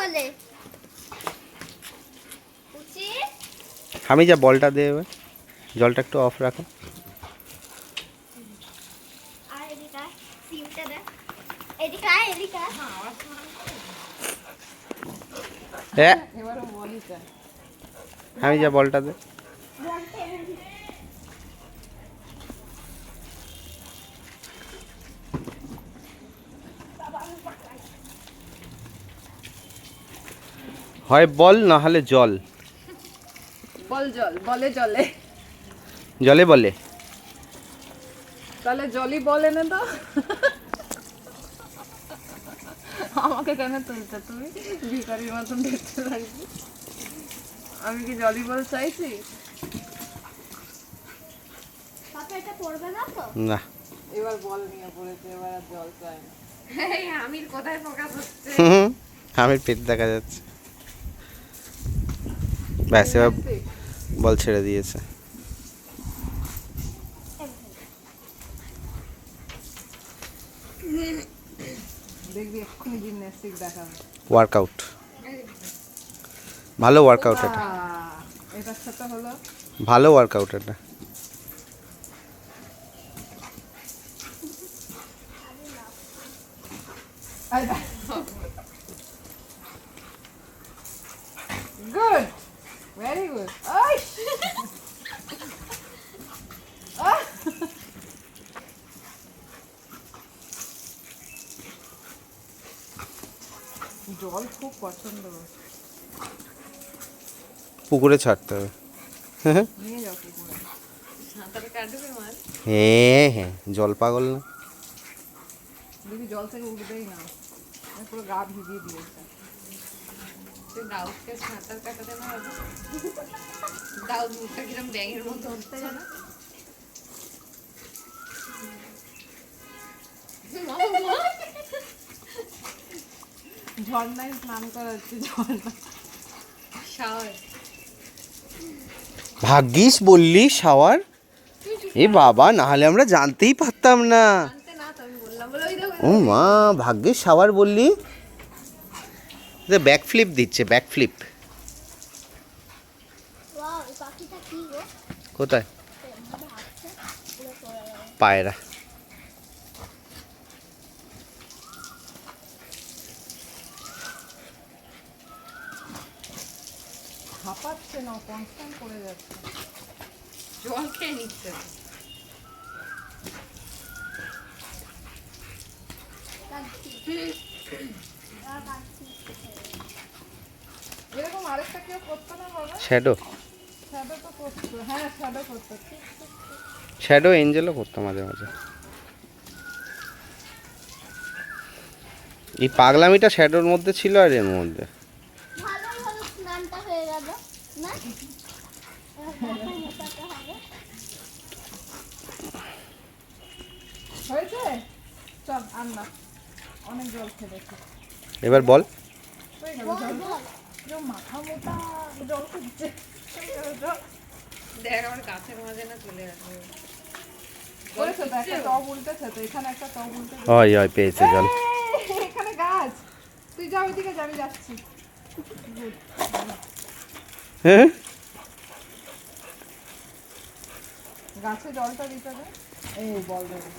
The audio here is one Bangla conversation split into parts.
বলে আমি যা বলটা দে এবার, জলটা একটু অফ রাখো। আর এদিকে সিমটা দে, এদিকে এদিকে এবারে বলিটা আমি যা বলটা দে। হয় বল না হলে জল। বল জল, বলে জলে, জলে বলে। তাহলে জলই বলে না তো। আমাকে কেন তুলতে, তুমি ভিখারির মতন দেখতে লাগবে। আমি কি জলই বল চাইছি? এটা পড়বে না তো? না, এবার বল নিয়ে পড়েছে, এবার আর জল চাই না। এই আমির কোথায় ফোকাস হচ্ছে? আমির পেট দেখা যাচ্ছে। ব্যাস এবার বল ছেড়ে দিয়েছে। দেখবি এক্ষুনি জিমন্যাস্টিক দেখাবে। ওয়ার্কআউট, ভালো ওয়ার্কআউট এটা, এটার সাথে হলো ভালো ওয়ার্কআউট এটা। Good, very good. জল খুব পছন্দ, পুকুরে ছাড়তে হবে। নিয়ে যাও পুকুরে, সাঁতারে কাটবে মাছ। হ্যাঁ হ্যাঁ, জল পাগল না। দেখবি জল থেকে উঠবেই না, পুরো গা ভিজিয়ে দিয়েছে। তুই দাউদকে সাঁতার কাটাতে না হবে? দাউদ মুখটা কিরম ব্যাঙের মতো হচ্ছে না? ঝর্ণায় স্নান করা হচ্ছে, ঝর্ণা শাওয়ার। ভাগ্যিস বললি শাওয়ার। এ বাবা, না হলে আমরা জানতেই পারতাম না। ও মা, ভাগ্যিস শাওয়ার বললি। ব্যাক ফ্লিপ দিচ্ছে, ব্যাক ফ্লিপ। ওয়াও, এই পাখিটা কি গো? কোথায়? পুরো পড়ে গেল। পায়রা। হাঁপাচ্ছে না, কনস্ট্যান্ট করে যাচ্ছে, জল খেয়ে নিচ্ছে। এরকম আরেকটা কেউ করতো না বাবা? শ্যাডো, শ্যাডো তো করতো, হ্যাঁ শ্যাডো করতো, ঠিক ঠিক। শ্যাডো এঞ্জেলও করতো মাঝে মাঝে। এই পাগলামিটা শ্যাডোর মধ্যে ছিল আর এর মধ্যে। ভালোই হলো, স্নানটা হয়ে গেল না? মোটাতে হবে। হয়েছে, চল আন্না, অনেক জল খেয়েছি। এবার বল। হয়ে গেল বল, জল, বল। মাথা মোটা জল খেচ্ছে। দেখ আমার গাছের মাঝে না চলে আসবে। করেছো তো, একটা টব উল্টেছে তো, এখানে একটা টব উল্টে। হয় হয়, পেয়েছে জল। এখানে গাছ, তুই যা ওইদিকে যাবি, যাচ্ছি। হ্যাঁ, গাছে জলটা দিতে দে, এই বল দেবে।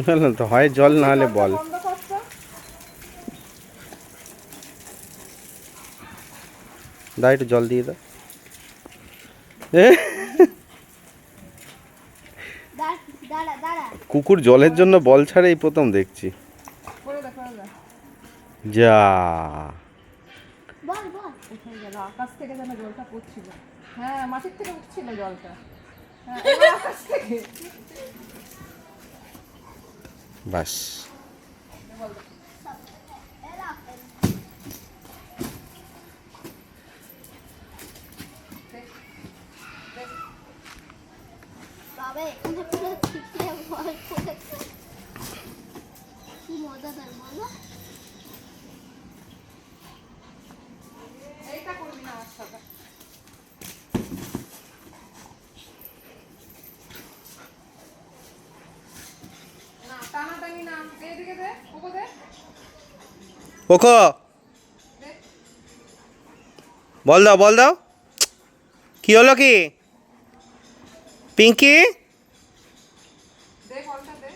বললাম তো, হয় জল না হলে বল। বন্ধ করছো, দাও একটু জল দিয়ে দাও। দাঁড়া দাঁড়া। কুকুর জলের জন্য বল ছাড়ে এই প্রথম দেখছি। করে দেখো যা, যা বল বল। উঠে গেল, আকাশ থেকে যেন জলটা পড়ছিল। হ্যাঁ, মাটির থেকে উঠছিল জলটা। হ্যাঁ, এবার আকাশ থেকে। বাস। বাবা, এখানে পুরো ছিটিয়ে বল পড়েছে। কি মজাদার বলো? এইটা করবি না আমার সাথে। না, টানাটানি না, এইদিকে দে, ওকে দে। ওখো, দে, বল দাও কি হলো কি পিঙ্কি? দে বলটা দে।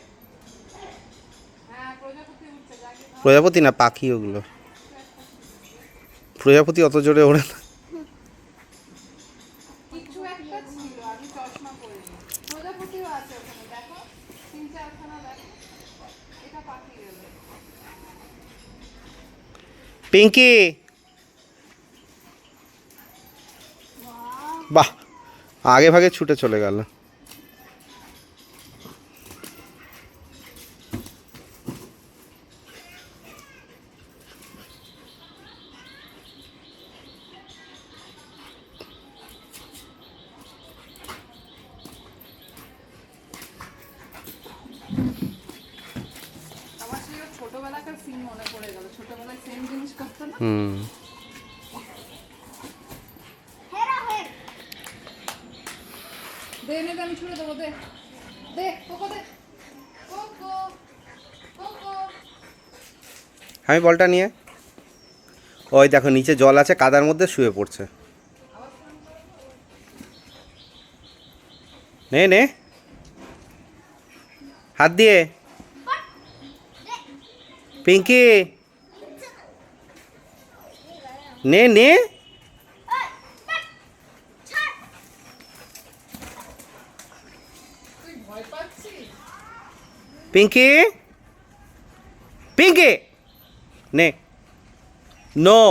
হ্যাঁ প্রজাপতি উঠছে, যাকে প্রজাপতি না, পাখি ওগুলো। প্রজাপতি অত জোরে ওড়ে না। কিছু একটা ছিল, আমি চশমা পরিনি। প্রজাপতিও আছে ওখানে, দেখো 3-4খানা দেখো। এটা পাখি গেল। পিঙ্কি, বাহ, আগে ভাগে ছুটে চলে গেল। আমার সেই ছোটবেলাকার সিন মনে পড়ে গেল, ছোটবেলায় সেম জিনিস করতো না। হুম। হেরা হয়ে দে এনে দে, আমি ছুঁড়ে দেবো, দে দে কোকো, দে কোকো কোকো। আমি বলটা নিয়ে, ওই দেখো নিচে জল আছে, কাদার মধ্যে শুয়ে পড়ছে। নে নে, হাত দিয়ে। পিঙ্কি, নে নে। তুই ভয় পাচ্ছিস? পিঙ্কি, পিঙ্কি, নে। নো।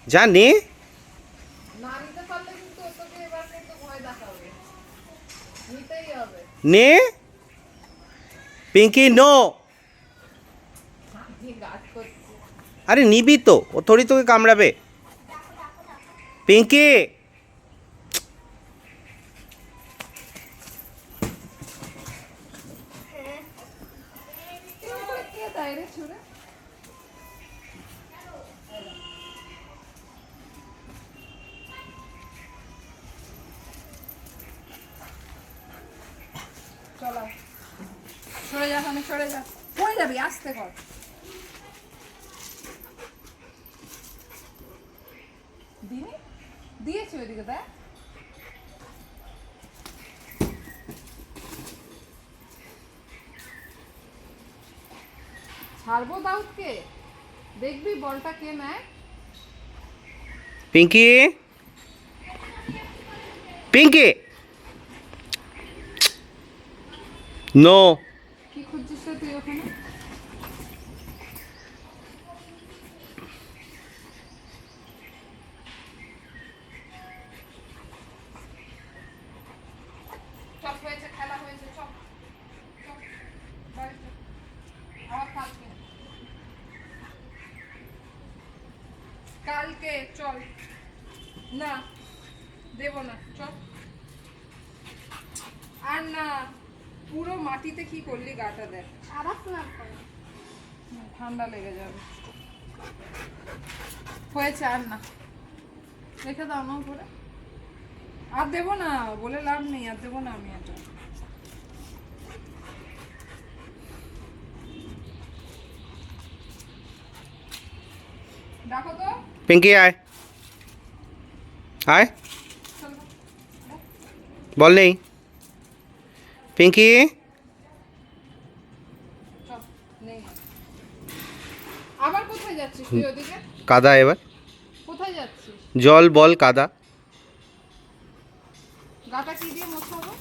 যা নে। না নিতে পারলে কিন্তু ও তোকে এবার কিন্তু ভয় দেখাবে, নিতেই হবে। নে। পিঙ্কি নো। আমি গার্ড করছি। আরে নিবি তো, ও থোড়ি তোকে কামড়াবে। পিঙ্কি, কে দেয় রে ছুঁড়ে? চলো সরে যা, আমি সরে যা, পড়ে যাবি, আস্তে কর। দিনি দিয়েছি ওইদিকে, দেখ ছাড়বো দাউদকে, দেখবি বলটা কে নেয়। পিঙ্কি, পিঙ্কি, নো। কি খুঁজছিস রে তুই ওখানে? চপ হয়েছে, খেলা হয়েছে, চপ চপ বাড়ি চপ। আবার কালকে, কালকে চল। না দেব না, চল। আর না, পুরো মাটিতে কি করলি, গাটা দেখ, আবার স্নান করে ঠান্ডা লেগে যাবে। হয়েছে, আর না, রেখে দাও না করে। আর দেবো না, বলে লাভ নেই, আর দেবো না আমি এটা। ডাকো তো। পিঙ্কি আয়, আয়। চল। বল নেই। পিঙ্কি, চল, নেই। আবার কোথায় যাচ্ছিস তুই ওদিকে? কাদা এবার। কোথায় যাচ্ছিস? জল বল কাদা। গাটা কি দিয়ে মোছাবো?